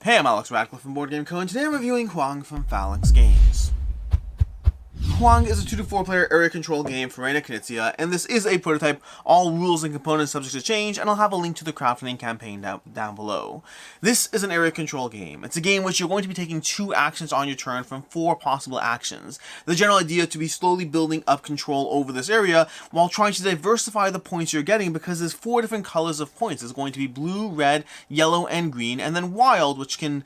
Hey, I'm Alex Radcliffe from Board Game Co. and today I'm reviewing Huang from Phalanx Games. Huang is a 2-4 player area control game from Reina Knizia, and this is a prototype, all rules and components subject to change, and I'll have a link to the crowdfunding campaign down below. This is an area control game. It's a game which you're going to be taking 2 actions on your turn from 4 possible actions. The general idea to be slowly building up control over this area while trying to diversify the points you're getting, because there's 4 different colors of points. There's going to be blue, red, yellow, and green, and then wild, which can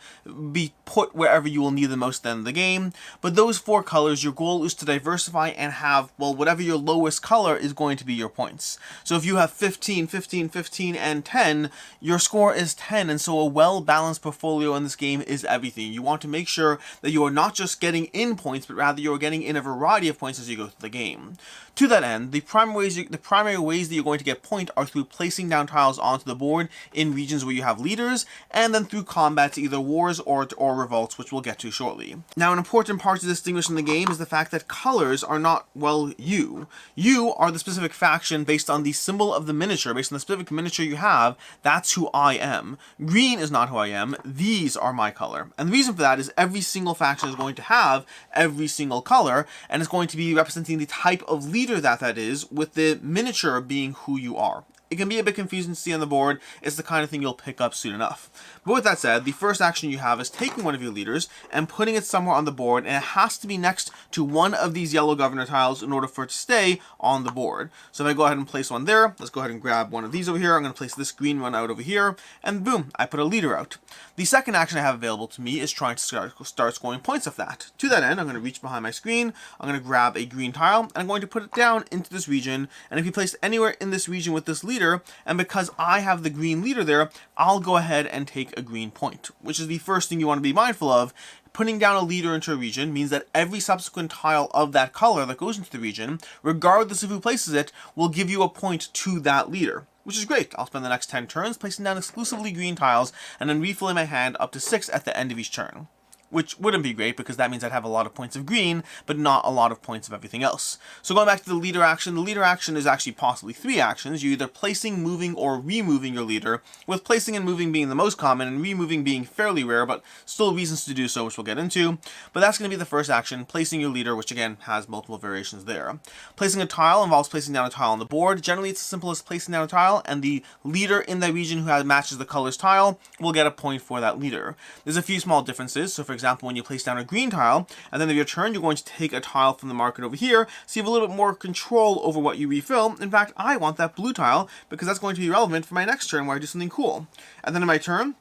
be put wherever you will need the most in the game. But those 4 colors, your goal is to diversify and have, well, whatever your lowest color is going to be your points. So if you have 15, 15, 15, and 10, your score is 10, and so a well-balanced portfolio in this game is everything. You want to make sure that you are not just getting in points, but rather you are getting in a variety of points as you go through the game. To that end, the primary ways that you're going to get point are through placing down tiles onto the board in regions where you have leaders, and then through combat to either wars or revolts, which we'll get to shortly. Now, an important part to distinguish in the game is the fact that colors are not, well, you. You are the specific faction based on the symbol of the miniature, based on the specific miniature you have. That's who I am. Green is not who I am. These are my color. And the reason for that is every single faction is going to have every single color, and it's going to be representing the type of leader that is, with the miniature being who you are. It can be a bit confusing to see on the board. It's the kind of thing you'll pick up soon enough. But with that said, the first action you have is taking one of your leaders and putting it somewhere on the board, and it has to be next to one of these yellow governor tiles in order for it to stay on the board. So if I go ahead and place one there, let's go ahead and grab one of these over here. I'm going to place this green one out over here, and boom, I put a leader out. The second action I have available to me is trying to start scoring points of that. To that end, I'm going to reach behind my screen, I'm going to grab a green tile, and I'm going to put it down into this region, and if you place anywhere in this region with this leader, and because I have the green leader there, I'll go ahead and take a green point, which is the first thing you want to be mindful of. Putting down a leader into a region means that every subsequent tile of that color that goes into the region, regardless of who places it, will give you a point to that leader, which is great. I'll spend the next 10 turns placing down exclusively green tiles and then refilling my hand up to 6 at the end of each turn. Which wouldn't be great, because that means I'd have a lot of points of green, but not a lot of points of everything else. So going back to the leader action is actually possibly 3 actions. You're either placing, moving, or removing your leader, with placing and moving being the most common, and removing being fairly rare, but still reasons to do so, which we'll get into. But that's going to be the first action, placing your leader, which again has multiple variations there. Placing a tile involves placing down a tile on the board. Generally, it's as simple as placing down a tile, and the leader in that region who matches the color's tile will get a point for that leader. There's a few small differences. So for example, when you place down a green tile, and then of your turn, you're going to take a tile from the market over here, so you have a little bit more control over what you refill. In fact, I want that blue tile, because that's going to be relevant for my next turn where I do something cool. And then in my turn,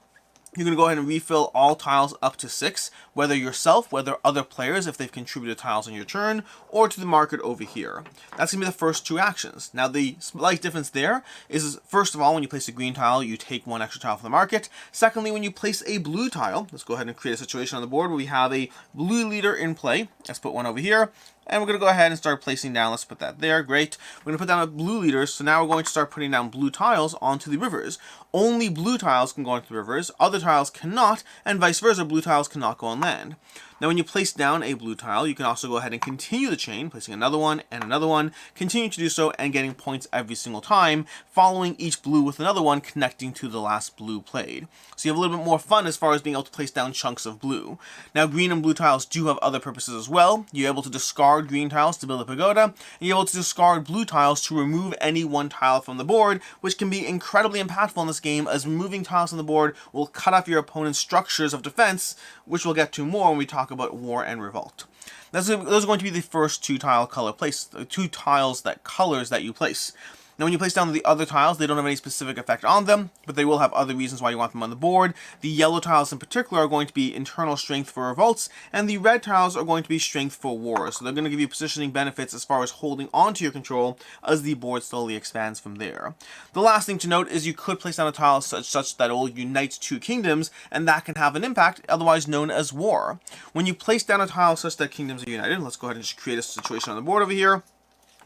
you're going to go ahead and refill all tiles up to 6, whether yourself, whether other players, if they've contributed tiles on your turn, or to the market over here. That's going to be the first 2 actions. Now, the slight difference there is, first of all, when you place a green tile, you take 1 extra tile from the market. Secondly, when you place a blue tile, let's go ahead and create a situation on the board where we have a blue leader in play. Let's put one over here. And we're going to go ahead and start placing down, let's put that there, great. We're going to put down a blue leader, so now we're going to start putting down blue tiles onto the rivers. Only blue tiles can go into the rivers, other tiles cannot, and vice versa, blue tiles cannot go on land. Now when you place down a blue tile, you can also go ahead and continue the chain, placing another one and another one, continue to do so and getting points every single time, following each blue with another one connecting to the last blue played. So you have a little bit more fun as far as being able to place down chunks of blue. Now green and blue tiles do have other purposes as well. You're able to discard green tiles to build a pagoda, and you're able to discard blue tiles to remove any one tile from the board, which can be incredibly impactful in this game, as removing tiles on the board will cut off your opponent's structures of defense, which we'll get to more when we talk about war and revolt. Those are going to be the first 2 tile color place, 2 tiles that colors that you place. Now when you place down the other tiles, they don't have any specific effect on them, but they will have other reasons why you want them on the board. The yellow tiles in particular are going to be internal strength for revolts, and the red tiles are going to be strength for wars. So they're going to give you positioning benefits as far as holding onto your control as the board slowly expands from there. The last thing to note is you could place down a tile such that it will unite 2 kingdoms, and that can have an impact, otherwise known as war. When you place down a tile such that kingdoms are united, let's go ahead and just create a situation on the board over here.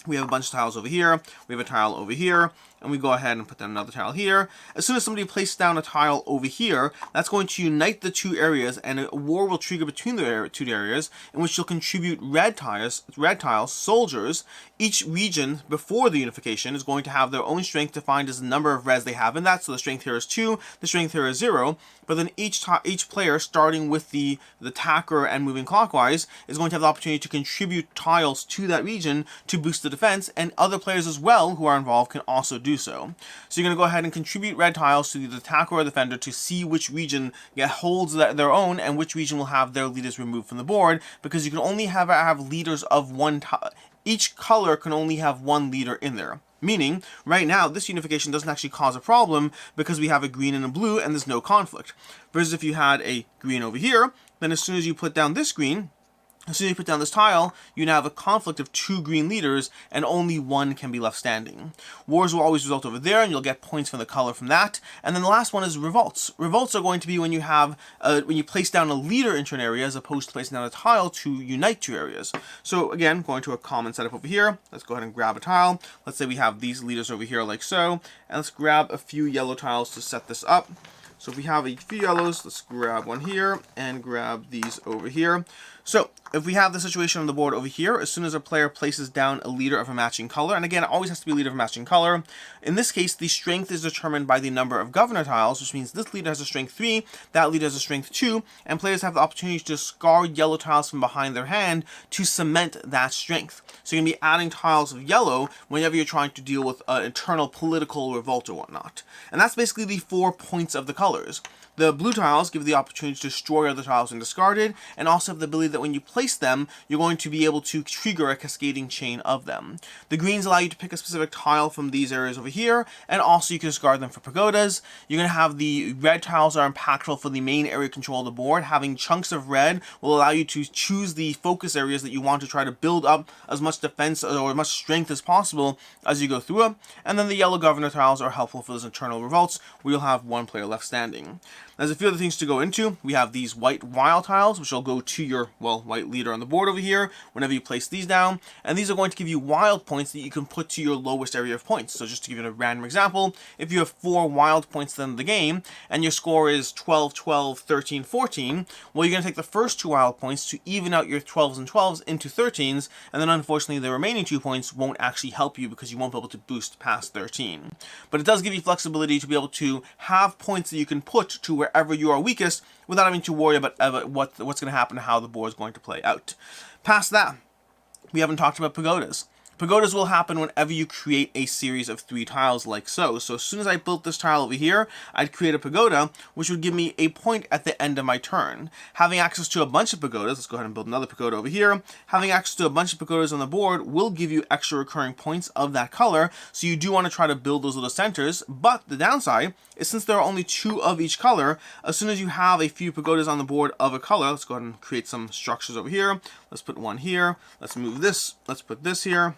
We have a bunch of tiles over here, we have a tile over here, and we go ahead and put down another tile here. As soon as somebody places down a tile over here, that's going to unite the two areas, and a war will trigger between the two areas, in which you'll contribute red tiles, soldiers. Each region before the unification is going to have their own strength defined as the number of reds they have in that. So the strength here is 2, the strength here is 0. But then each player, starting with the attacker and moving clockwise, is going to have the opportunity to contribute tiles to that region to boost the defense, and other players as well who are involved can also do so. So you're going to go ahead and contribute red tiles to the attacker or defender to see which region holds their own, and which region will have their leaders removed from the board, because you can only have leaders of one each color can only have one leader in there. Meaning, right now, this unification doesn't actually cause a problem because we have a green and a blue and there's no conflict. Versus if you had a green over here, then as soon as you put down this green, as soon as you put down this tile, you now have a conflict of 2 green leaders, and only one can be left standing. Wars will always result over there, and you'll get points from the color from that. And then the last one is revolts. Revolts are going to be when you have when you place down a leader into an area as opposed to placing down a tile to unite 2 areas. So again, going to a common setup over here. Let's go ahead and grab a tile. Let's say we have these leaders over here like so, and let's grab a few yellow tiles to set this up. So if we have a few yellows, let's grab one here and grab these over here. So if we have the situation on the board over here, as soon as a player places down a leader of a matching color, and again, it always has to be a leader of a matching color. In this case, the strength is determined by the number of governor tiles, which means this leader has a strength 3, that leader has a strength 2, and players have the opportunity to discard yellow tiles from behind their hand to cement that strength. So you're going to be adding tiles of yellow whenever you're trying to deal with an internal political revolt or whatnot. And that's basically the 4 points of the colors. The blue tiles give the opportunity to destroy other tiles when discarded, and also have the ability that when you place them, you're going to be able to trigger a cascading chain of them. The greens allow you to pick a specific tile from these areas over here, and also you can discard them for pagodas. You're going to have the red tiles are impactful for the main area control of the board. Having chunks of red will allow you to choose the focus areas that you want to try to build up as much defense or as much strength as possible as you go through it. And then the yellow governor tiles are helpful for those internal revolts, where you'll have one player left standing. There's a few other things to go into. We have these white wild tiles, which will go to your, white leader on the board over here whenever you place these down. And these are going to give you wild points that you can put to your lowest area of points. So just to give you a random example, if you have 4 wild points in the game, and your score is 12, 12, 13, 14, well, you're going to take the first 2 wild points to even out your 12s and 12s into 13s, and then unfortunately the remaining 2 points won't actually help you because you won't be able to boost past 13. But it does give you flexibility to be able to have points that you can put to wherever you are weakest without having to worry about what's going to happen and how the board is going to play out. Past that, we haven't talked about pagodas. Pagodas will happen whenever you create a series of 3 tiles like so. So as soon as I built this tile over here, I'd create a pagoda, which would give me a point at the end of my turn. Having access to a bunch of pagodas, let's go ahead and build another pagoda over here. Having access to a bunch of pagodas on the board will give you extra recurring points of that color, so you do want to try to build those little centers. But the downside is, since there are only 2 of each color, as soon as you have a few pagodas on the board of a color, let's go ahead and create some structures over here. Let's put one here. Let's move this. Let's put this here.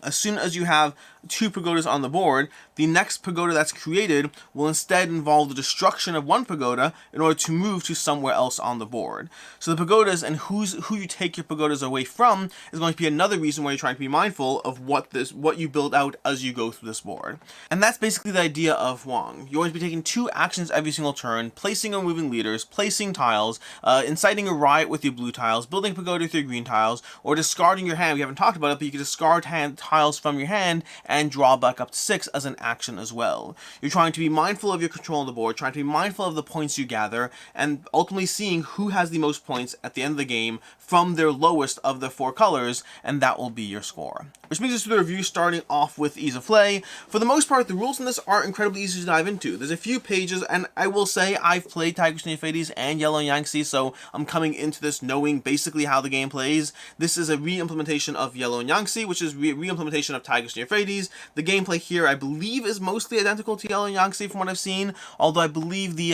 As soon as you have 2 pagodas on the board, the next pagoda that's created will instead involve the destruction of 1 pagoda in order to move to somewhere else on the board. So the pagodas and who you take your pagodas away from is going to be another reason why you're trying to be mindful of what you build out as you go through this board. And that's basically the idea of Huang. You're going to be taking 2 actions every single turn, placing or moving leaders, placing tiles, inciting a riot with your blue tiles, building pagoda with your green tiles, or discarding your hand. We haven't talked about it, but you can discard tiles from your hand and draw back up to 6 as an action as well. You're trying to be mindful of your control on the board, trying to be mindful of the points you gather, and ultimately seeing who has the most points at the end of the game from their lowest of the 4 colors, and that will be your score. Which brings us to the review, starting off with ease of play. For the most part, the rules in this are incredibly easy to dive into. There's a few pages, and I will say I've played Tigris Euphrates and Yellow Yangtze, so I'm coming into this knowing basically how the game plays. This is a re-implementation of Yellow Yangtze, which is re-implementation of Tigris Euphrates. The gameplay here, I believe, is mostly identical to Yellow Yangtze from what I've seen, although I believe the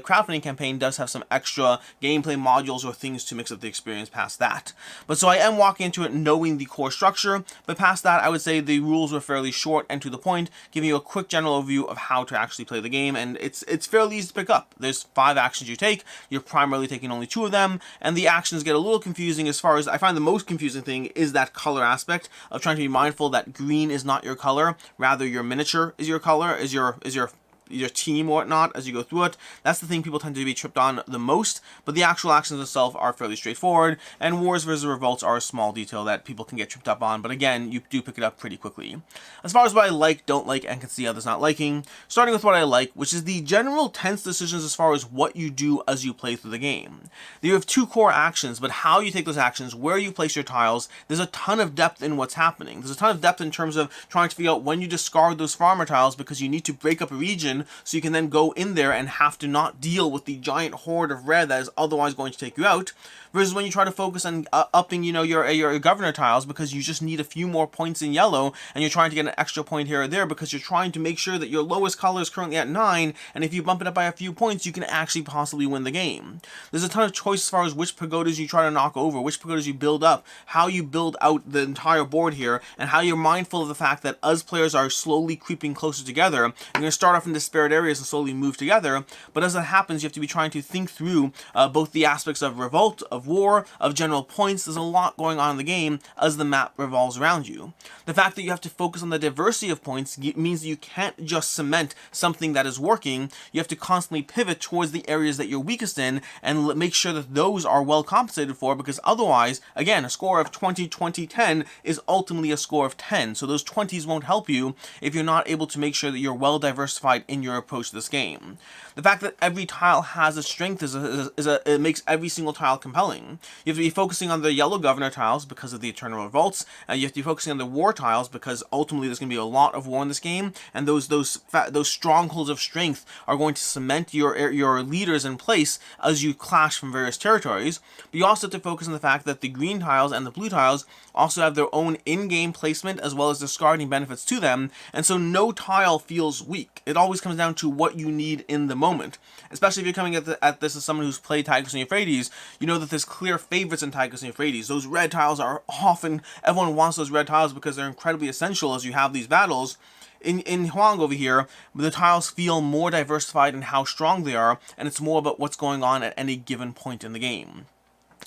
crowdfunding campaign does have some extra gameplay modules or things to mix up the experience past that. But so I am walking into it knowing the core structure, but past that, I would say the rules were fairly short and to the point, giving you a quick general overview of how to actually play the game, and it's fairly easy to pick up. There's 5 actions you take, you're primarily taking only 2 of them, and the actions get a little confusing as far as, I find the most confusing thing is that color aspect of trying to be mindful mindful that green is not your color, rather your miniature is your color, is your team or whatnot as you go through it. That's the thing people tend to be tripped on the most, but the actual actions itself are fairly straightforward, and wars versus revolts are a small detail that people can get tripped up on, but again, you do pick it up pretty quickly. As far as what I like, don't like, and can see others not liking, starting with what I like, which is the general tense decisions as far as what you do as you play through the game. You have two core actions, but how you take those actions, where you place your tiles, there's a ton of depth in what's happening. There's a ton of depth in terms of trying to figure out when you discard those farmer tiles because you need to break up a region so you can then go in there and have to not deal with the giant horde of red that is otherwise going to take you out, versus when you try to focus on upping, your governor tiles because you just need a few more points in yellow, and you're trying to get an extra point here or there because you're trying to make sure that your lowest color is currently at 9, and if you bump it up by a few points, you can actually possibly win the game. There's a ton of choice as far as which pagodas you try to knock over, which pagodas you build up, how you build out the entire board here, and how you're mindful of the fact that as players are slowly creeping closer together, you're going to start off in disparate areas and slowly move together, but as that happens, you have to be trying to think through both the aspects of revolt, of war, of general points. There's a lot going on in the game as the map revolves around you. The fact that you have to focus on the diversity of points means that you can't just cement something that is working. You have to constantly pivot towards the areas that you're weakest in and make sure that those are well compensated for, because otherwise, again, a score of 20, 20, 10 is ultimately a score of 10, so those 20s won't help you if you're not able to make sure that you're well diversified in your approach to this game. The fact that every tile has a strength it makes every single tile compelling. You have to be focusing on the yellow governor tiles because of the eternal revolts, and you have to be focusing on the war tiles because ultimately there's going to be a lot of war in this game, and those strongholds of strength are going to cement your leaders in place as you clash from various territories. But you also have to focus on the fact that the green tiles and the blue tiles also have their own in-game placement as well as discarding benefits to them, and so no tile feels weak. It always comes down to what you need in the moment. Especially if you're coming at this as someone who's played Tigris Euphrates, you know that there's clear favorites in Tigris Euphrates. Those red tiles are often, everyone wants those red tiles because they're incredibly essential as you have these battles. In Huang over here, the tiles feel more diversified in how strong they are, and it's more about what's going on at any given point in the game.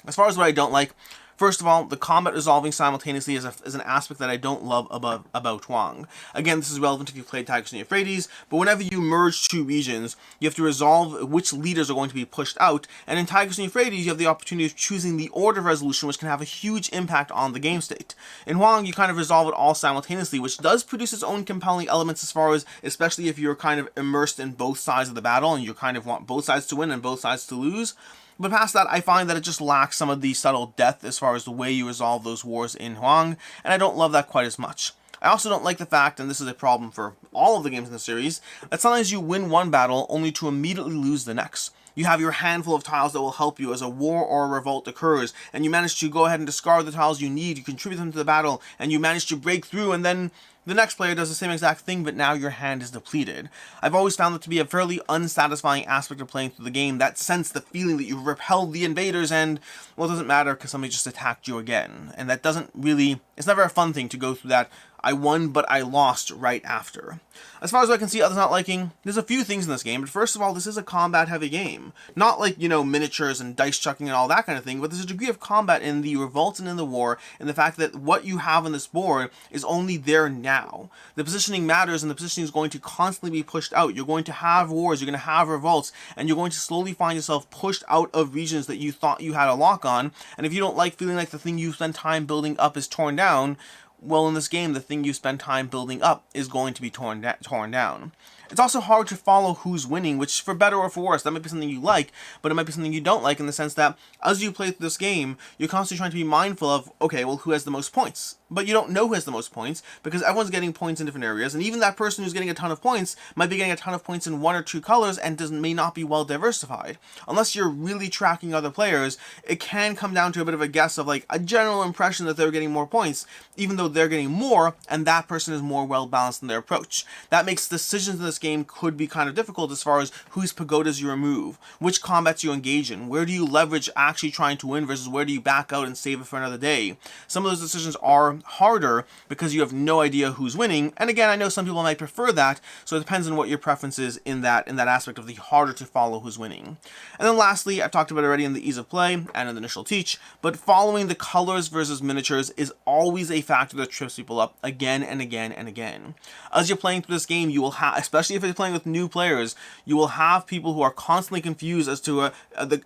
As far as what I don't like, first of all, the combat resolving simultaneously is an aspect that I don't love about Huang. Again, this is relevant if you played Tigris and Euphrates, but whenever you merge two regions, you have to resolve which leaders are going to be pushed out, and in Tigris and Euphrates, you have the opportunity of choosing the order of resolution, which can have a huge impact on the game state. In Huang, you kind of resolve it all simultaneously, which does produce its own compelling elements as far as, especially if you're kind of immersed in both sides of the battle, and you kind of want both sides to win and both sides to lose. But past that, I find that it just lacks some of the subtle depth as far as the way you resolve those wars in Huang, and I don't love that quite as much. I also don't like the fact, and this is a problem for all of the games in the series, that sometimes you win one battle only to immediately lose the next. You have your handful of tiles that will help you as a war or a revolt occurs, and you manage to go ahead and discard the tiles you need, you contribute them to the battle, and you manage to break through, and then the next player does the same exact thing, but now your hand is depleted. I've always found that to be a fairly unsatisfying aspect of playing through the game, that sense, the feeling that you've repelled the invaders and, well, it doesn't matter because somebody just attacked you again. And that doesn't really, it's never a fun thing to go through that I won but I lost right after. As far as I can see others not liking, there's a few things in this game, but first of all, this is a combat heavy game. Not like, miniatures and dice chucking and all that kind of thing, but there's a degree of combat in the revolts and in the war, and the fact that what you have on this board is only there now. The positioning matters, and the positioning is going to constantly be pushed out. You're going to have wars, you're going to have revolts, and you're going to slowly find yourself pushed out of regions that you thought you had a lock on, and if you don't like feeling like the thing you spend time building up is torn down, well, in this game, the thing you spend time building up is going to be torn down. It's also hard to follow who's winning, which, for better or for worse, that might be something you like, but it might be something you don't like in the sense that, as you play through this game, you're constantly trying to be mindful of, okay, well, who has the most points? But you don't know who has the most points, because everyone's getting points in different areas, and even that person who's getting a ton of points might be getting a ton of points in one or two colors and may not be well diversified. Unless you're really tracking other players, it can come down to a bit of a guess of like a general impression that they're getting more points, even though they're getting more, and that person is more well balanced in their approach. That makes decisions in this game could be kind of difficult as far as whose pagodas you remove, which combats you engage in, where do you leverage actually trying to win versus where do you back out and save it for another day. Some of those decisions are harder because you have no idea who's winning, and again, I know some people might prefer that, so it depends on what your preference is in that aspect of the harder to follow who's winning. And then lastly, I've talked about it already in the ease of play and in the initial teach, but following the colors versus miniatures is always a factor that trips people up again and again and again. As you're playing through this game, you will have, especially if you're playing with new players, you will have people who are constantly confused as to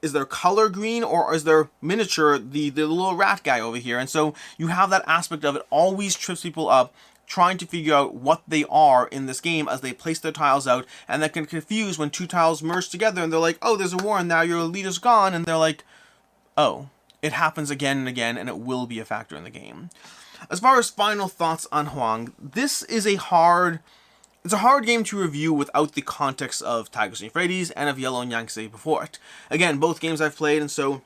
is their color green or is their miniature the little rat guy over here, and so you have that aspect of it always trips people up trying to figure out what they are in this game as they place their tiles out, and that can confuse when two tiles merge together and they're like, oh, there's a war and now your leader's gone, and they're like, oh, it happens again and again, and it will be a factor in the game. As far as final thoughts on Huang, this is a hard game to review without the context of Tigris Euphrates and of Yellow Yangtze before it. Again, both games I've played, and so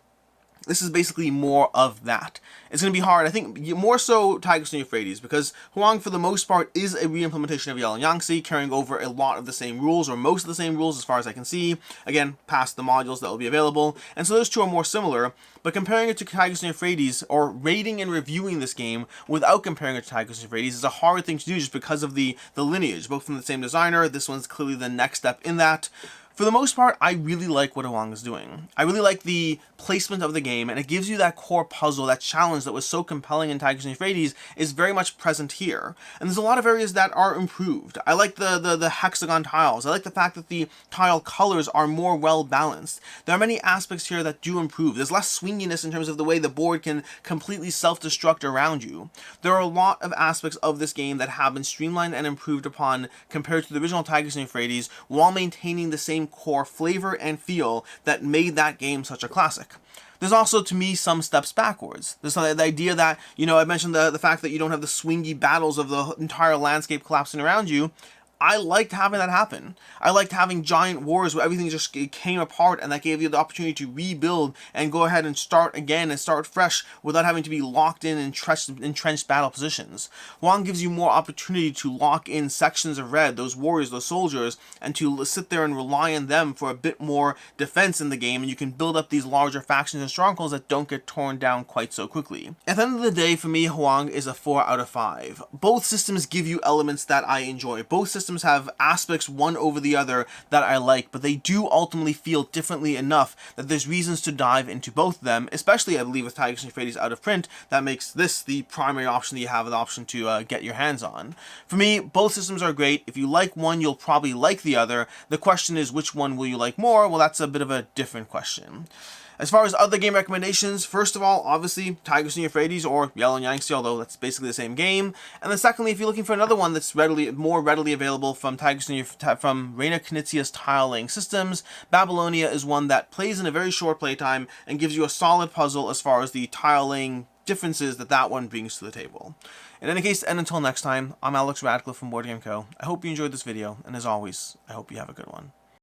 this is basically more of that. It's going to be hard, I think, more so Tigris and Euphrates, because Huang, for the most part, is a re-implementation of Yellow Yangtze, carrying over a lot of the same rules, or most of the same rules as far as I can see, again, past the modules that will be available, and so those two are more similar, but comparing it to Tigris and Euphrates, or rating and reviewing this game without comparing it to Tigris and Euphrates, is a hard thing to do just because of the lineage, both from the same designer. This one's clearly the next step in that. For the most part, I really like what Huang is doing. I really like the placement of the game, and it gives you that core puzzle, that challenge that was so compelling in Tigris and Euphrates is very much present here. And there's a lot of areas that are improved. I like the hexagon tiles. I like the fact that the tile colors are more well balanced. There are many aspects here that do improve. There's less swinginess in terms of the way the board can completely self-destruct around you. There are a lot of aspects of this game that have been streamlined and improved upon compared to the original Tigris and Euphrates, while maintaining the same core flavor and feel that made that game such a classic. There's also, to me, some steps backwards. There's the idea that, I mentioned the fact that you don't have the swingy battles of the entire landscape collapsing around you. I liked having that happen. I liked having giant wars where everything just came apart, and that gave you the opportunity to rebuild and go ahead and start again and start fresh without having to be locked in entrenched battle positions. Huang gives you more opportunity to lock in sections of red, those warriors, those soldiers, and to sit there and rely on them for a bit more defense in the game, and you can build up these larger factions and strongholds that don't get torn down quite so quickly. At the end of the day, for me, Huang is a 4 out of 5. Both systems give you elements that I enjoy. Both systems have aspects one over the other that I like, but they do ultimately feel differently enough that there's reasons to dive into both of them, especially I believe with Tigris and Euphrates out of print. That makes this the primary option that you have the option to get your hands on. For me, both systems are great. If you like one, you'll probably like the other. The question is, which one will you like more? Well, that's a bit of a different question. As far as other game recommendations, first of all, obviously, Tigris and Euphrates or Yellow Yangtze, although that's basically the same game. And then secondly, if you're looking for another one that's more readily available from from Reina Knizia's tile-laying systems, Babylonia is one that plays in a very short playtime and gives you a solid puzzle as far as the tile-laying differences that one brings to the table. In any case, and until next time, I'm Alex Radcliffe from Board Game Co. I hope you enjoyed this video, and as always, I hope you have a good one.